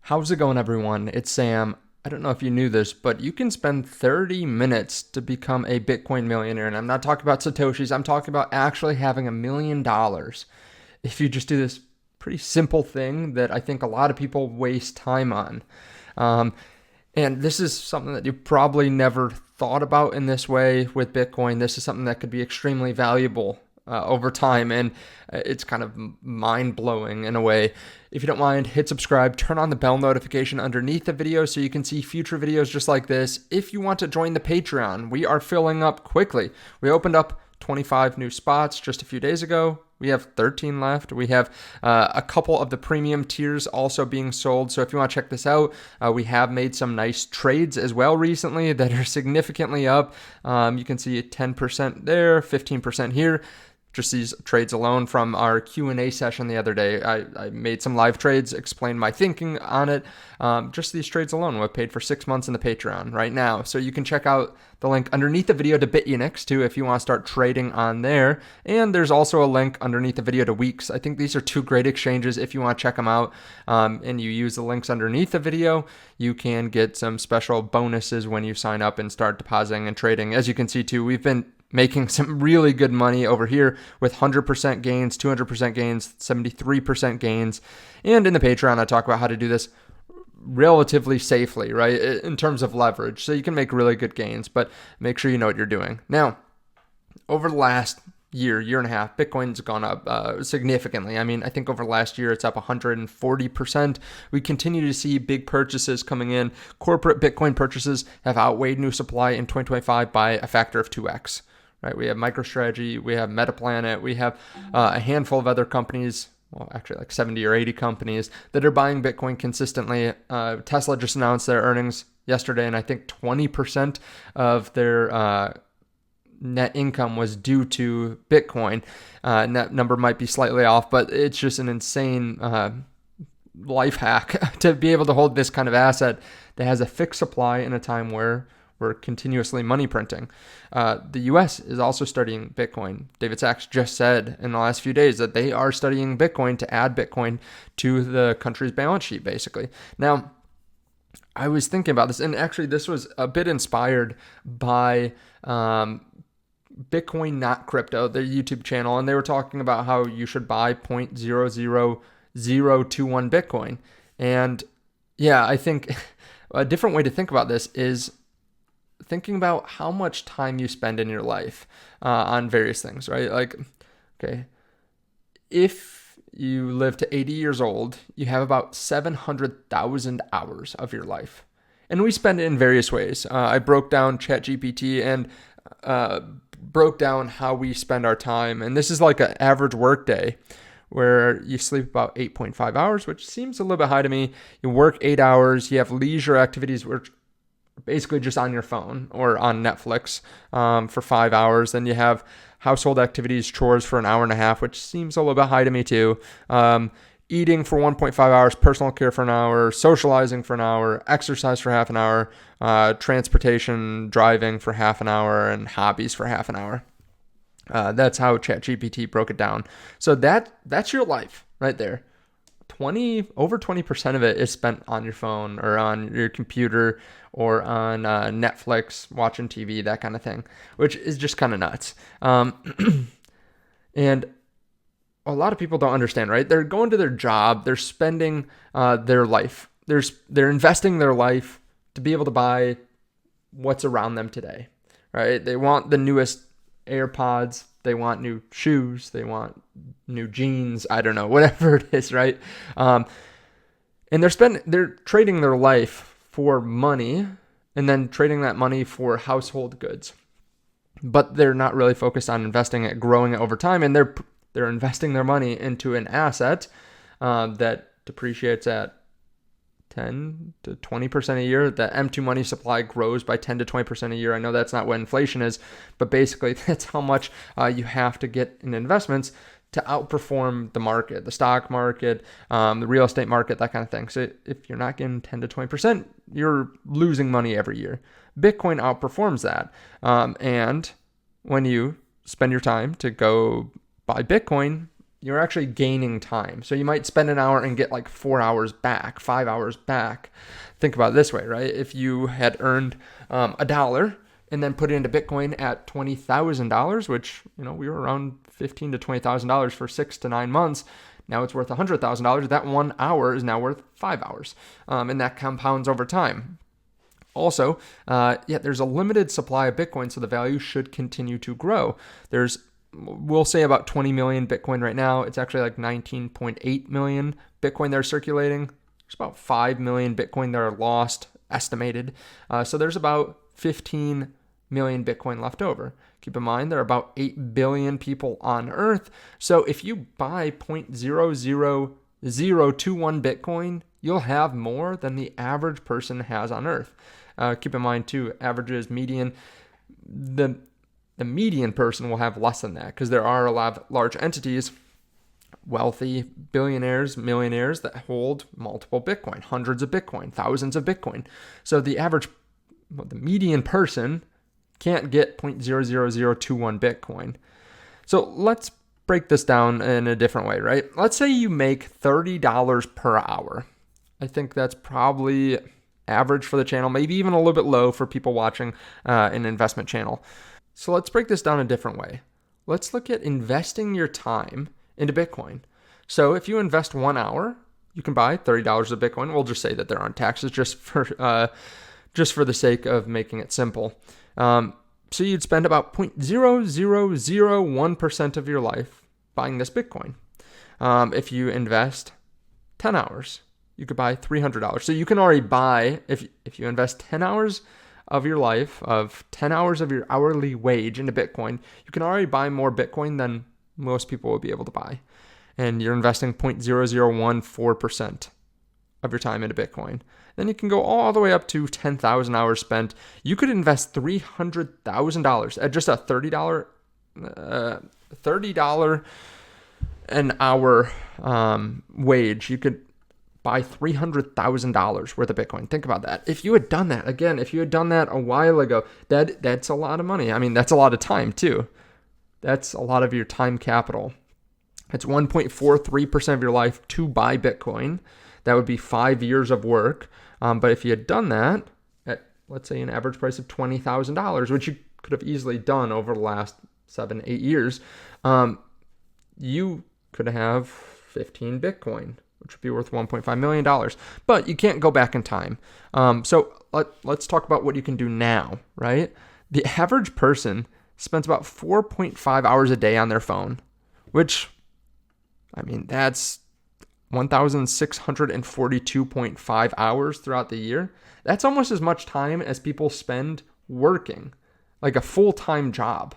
How's it going, everyone? It's Sam. I don't know if you knew this, but you can spend 30 minutes to become a Bitcoin millionaire. And I'm not talking about Satoshis, I'm talking about actually having $1 million. If you just do this pretty simple thing that I think a lot of people waste time on. Um, and this is something that you probably never thought about in this way with Bitcoin. This is something that could be extremely valuable over time, and it's kind of mind-blowing in a way. If you don't mind, hit subscribe, turn on the bell notification underneath the video so you can see future videos just like this. If you want to join the Patreon, we are filling up quickly. We opened up 25 new spots just a few days ago. We have 13 left. We have a couple of the premium tiers also being sold. So if you want to check this out, we have made some nice trades as well recently that are significantly up. You can see 10% there, 15% here. Just these trades alone from our Q&A session the other day. I made some live trades, explained my thinking on it. Just these trades alone were paid for 6 months in the Patreon right now. So you can check out the link underneath the video to Bitunix too if you want to start trading on there. And there's also a link underneath the video to Weeks. I think these are two great exchanges if you want to check them out. And you use the links underneath the video, you can get some special bonuses when you sign up and start depositing and trading. As you can see too, we've been making some really good money over here with 100% gains, 200% gains, 73% gains. And in the Patreon, I talk about how to do this relatively safely, right, in terms of leverage. So you can make really good gains, but make sure you know what you're doing. Now, over the last year and a half, Bitcoin's gone up significantly. I mean, I think over the last year, it's up 140%. We continue to see big purchases coming in. Corporate Bitcoin purchases have outweighed new supply in 2025 by a factor of 2x. Right, we have MicroStrategy, we have Metaplanet, we have a handful of other companies, well, actually like 70 or 80 companies that are buying Bitcoin consistently. Tesla just announced their earnings yesterday, and I think 20% of their net income was due to Bitcoin. And that number might be slightly off, but it's just an insane life hack to be able to hold this kind of asset that has a fixed supply in a time where we're continuously money printing. The US is also studying Bitcoin. David Sachs just said in the last few days that they are studying Bitcoin to add Bitcoin to the country's balance sheet, basically. Now, I was thinking about this, and actually this was a bit inspired by Bitcoin Not Crypto, their YouTube channel, and they were talking about how you should buy 0.00021 Bitcoin. And yeah, I think a different way to think about this is thinking about how much time you spend in your life on various things, right? Like, okay, if you live to 80 years old, you have about 700,000 hours of your life. And we spend it in various ways. I broke down ChatGPT and broke down how we spend our time. And this is like an average work day where you sleep about 8.5 hours, which seems a little bit high to me. You work 8 hours, you have leisure activities, which basically just on your phone or on Netflix for 5 hours. Then you have household activities, chores for an hour and a half, which seems a little bit high to me too. Eating for 1.5 hours, personal care for an hour, socializing for an hour, exercise for half an hour, transportation, driving for half an hour, and hobbies for half an hour. That's how ChatGPT broke it down. So that's your life right there. Over 20% of it is spent on your phone or on your computer or on Netflix, watching TV, that kind of thing, which is just kind of nuts. And a lot of people don't understand, right? They're going to their job, they're spending their life, they're investing their life to be able to buy what's around them today, right? They want the newest AirPods, they want new shoes, they want new jeans, I don't know, whatever it is, right? And they're trading their life for money and then trading that money for household goods. But they're not really focused on investing it, growing it over time, and they're investing their money into an asset that depreciates at 10 to 20% a year. The M2 money supply grows by 10 to 20% a year. I know that's not what inflation is, but basically that's how much you have to get in investments to outperform the market, the stock market, the real estate market, that kind of thing. So if you're not getting 10 to 20%, you're losing money every year. Bitcoin outperforms that. And when you spend your time to go buy Bitcoin, you're actually gaining time. So you might spend an hour and get like 4 hours back, 5 hours back. Think about it this way, right? If you had earned $1 and then put it into Bitcoin at $20,000, which, we were around $15,000 to $20,000 for 6 to 9 months. Now it's worth $100,000. That 1 hour is now worth 5 hours. And that compounds over time. Also, there's a limited supply of Bitcoin, so the value should continue to grow. We'll say about 20 million Bitcoin right now. It's actually like 19.8 million Bitcoin that are circulating. There's about 5 million Bitcoin that are lost, estimated. So there's about 15 million Bitcoin left over. Keep in mind, there are about 8 billion people on Earth. So if you buy 0.00021 Bitcoin, you'll have more than the average person has on Earth. Keep in mind, too, averages, median, the median person will have less than that because there are a lot of large entities, wealthy billionaires, millionaires that hold multiple Bitcoin, hundreds of Bitcoin, thousands of Bitcoin. So the median person can't get 0.00021 Bitcoin. So let's break this down in a different way, right? Let's say you make $30 per hour. I think that's probably average for the channel, maybe even a little bit low for people watching an investment channel. So let's break this down a different way. Let's look at investing your time into Bitcoin. So if you invest 1 hour, you can buy $30 of Bitcoin. We'll just say that there aren't taxes just for the sake of making it simple. So you'd spend about 0.0001% of your life buying this Bitcoin. If you invest 10 hours, you could buy $300. So you can already buy, if you invest 10 hours of your life, of 10 hours of your hourly wage into Bitcoin, you can already buy more Bitcoin than most people will be able to buy. And you're investing 0.0014% of your time into Bitcoin. Then you can go all the way up to 10,000 hours spent. You could invest $300,000 at just a $30 an hour wage. You could buy $300,000 worth of Bitcoin. Think about that. If you had done that, a while ago, that's a lot of money. I mean, that's a lot of time too. That's a lot of your time capital. It's 1.43% of your life to buy Bitcoin. That would be 5 years of work. But if you had done that at, let's say, an average price of $20,000, which you could have easily done over the last 7-8 years, you could have 15 Bitcoin, which would be worth $1.5 million. But you can't go back in time. So let's talk about what you can do now, right? The average person spends about 4.5 hours a day on their phone, which, I mean, that's 1,642.5 hours throughout the year. That's almost as much time as people spend working, like a full-time job.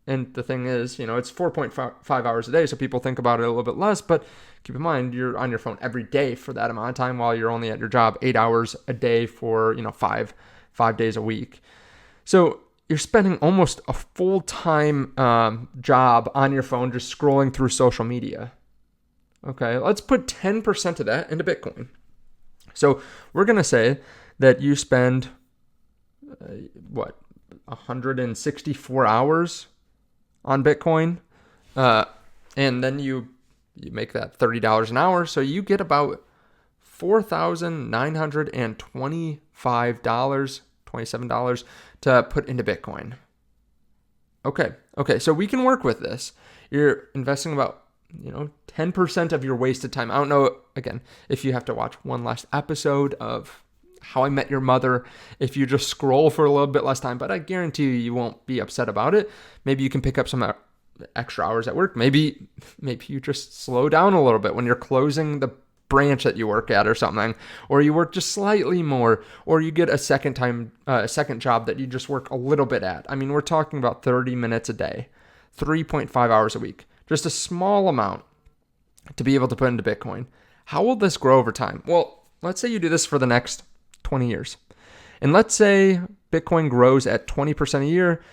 And the thing is, it's 4.5 hours a day, so people think about it a little bit less, but keep in mind, you're on your phone every day for that amount of time while you're only at your job 8 hours a day for, 5 days a week. So you're spending almost a full-time job on your phone just scrolling through social media. Okay, let's put 10% of that into Bitcoin. So we're going to say that you spend, 164 hours on Bitcoin, and then you make that $30 an hour, so you get about $4,925, $27 to put into Bitcoin. Okay, so we can work with this. You're investing about 10% of your wasted time. I don't know, again, if you have to watch one last episode of How I Met Your Mother, if you just scroll for a little bit less time, but I guarantee you won't be upset about it. Maybe you can pick up some extra hours at work. Maybe you just slow down a little bit when you're closing the branch that you work at or something, or you work just slightly more, or you get a second job that you just work a little bit at. I mean, we're talking about 30 minutes a day, 3.5 hours a week, just a small amount to be able to put into Bitcoin. How will this grow over time? Well, let's say you do this for the next 20 years. And let's say Bitcoin grows at 20% a year,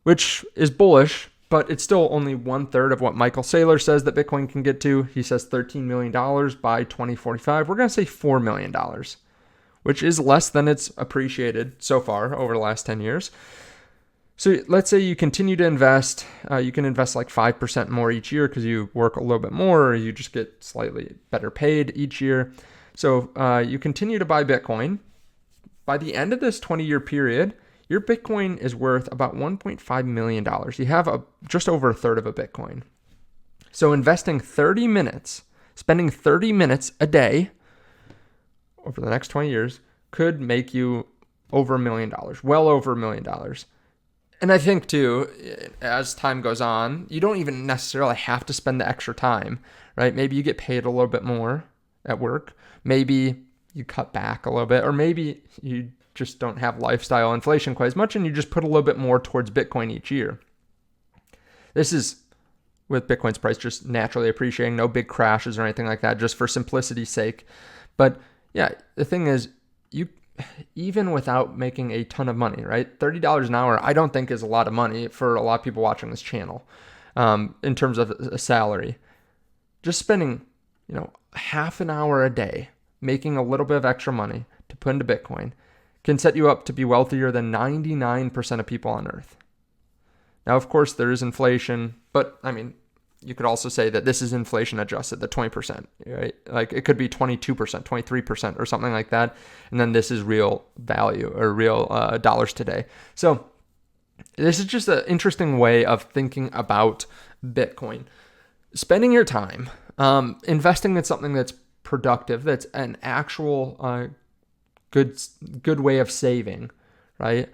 which is bullish, but it's still only 1/3 of what Michael Saylor says that Bitcoin can get to. He says $13 million by 2045. We're going to say $4 million, which is less than it's appreciated so far over the last 10 years. So let's say you continue to invest. You can invest like 5% more each year because you work a little bit more, or you just get slightly better paid each year. So you continue to buy Bitcoin. By the end of this 20-year period, your Bitcoin is worth about $1.5 million. You have just over a third of a Bitcoin. So investing 30 minutes, spending 30 minutes a day over the next 20 years could make you over $1 million, well over $1 million. And I think too, as time goes on, you don't even necessarily have to spend the extra time, right? Maybe you get paid a little bit more at work. Maybe you cut back a little bit, or maybe you just don't have lifestyle inflation quite as much and you just put a little bit more towards Bitcoin each year. This is with Bitcoin's price just naturally appreciating, no big crashes or anything like that, just for simplicity's sake. But yeah, the thing is, you even without making a ton of money, right? $30 an hour, I don't think is a lot of money for a lot of people watching this channel in terms of a salary. Just spending, half an hour a day, making a little bit of extra money to put into Bitcoin can set you up to be wealthier than 99% of people on Earth. Now, of course, there is inflation, but I mean, you could also say that this is inflation adjusted, the 20%, right? Like it could be 22%, 23% or something like that. And then this is real value or real dollars today. So this is just an interesting way of thinking about Bitcoin. Spending your time, investing in something that's productive, that's an actual good way of saving, right?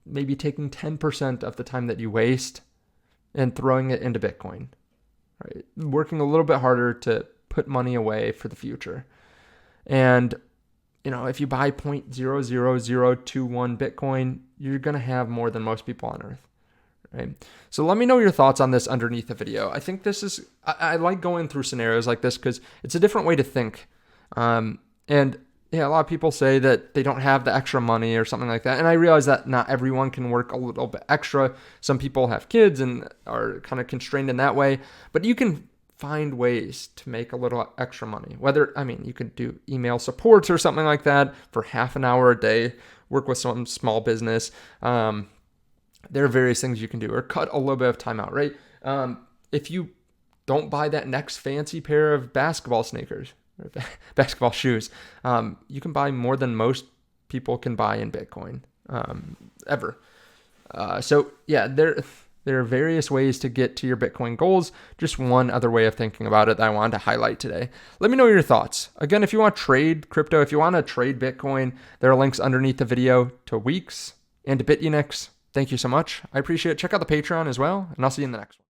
Maybe taking 10% of the time that you waste and throwing it into Bitcoin, right? Working a little bit harder to put money away for the future. And, if you buy 0.00021 Bitcoin, you're going to have more than most people on Earth, right? So let me know your thoughts on this underneath the video. I think I like going through scenarios like this because it's a different way to think. And yeah, a lot of people say that they don't have the extra money or something like that. And I realize that not everyone can work a little bit extra. Some people have kids and are kind of constrained in that way. But you can find ways to make a little extra money. You could do email supports or something like that for half an hour a day, work with some small business. There are various things you can do, or cut a little bit of time out, right? If you don't buy that next fancy pair of basketball sneakers, basketball shoes, you can buy more than most people can buy in Bitcoin ever. So yeah, there are various ways to get to your Bitcoin goals. Just one other way of thinking about it that I wanted to highlight today. Let me know your thoughts. Again, if you want to trade crypto, if you want to trade Bitcoin, there are links underneath the video to Weeks and to BitUnix. Thank you so much. I appreciate it. Check out the Patreon as well, and I'll see you in the next one.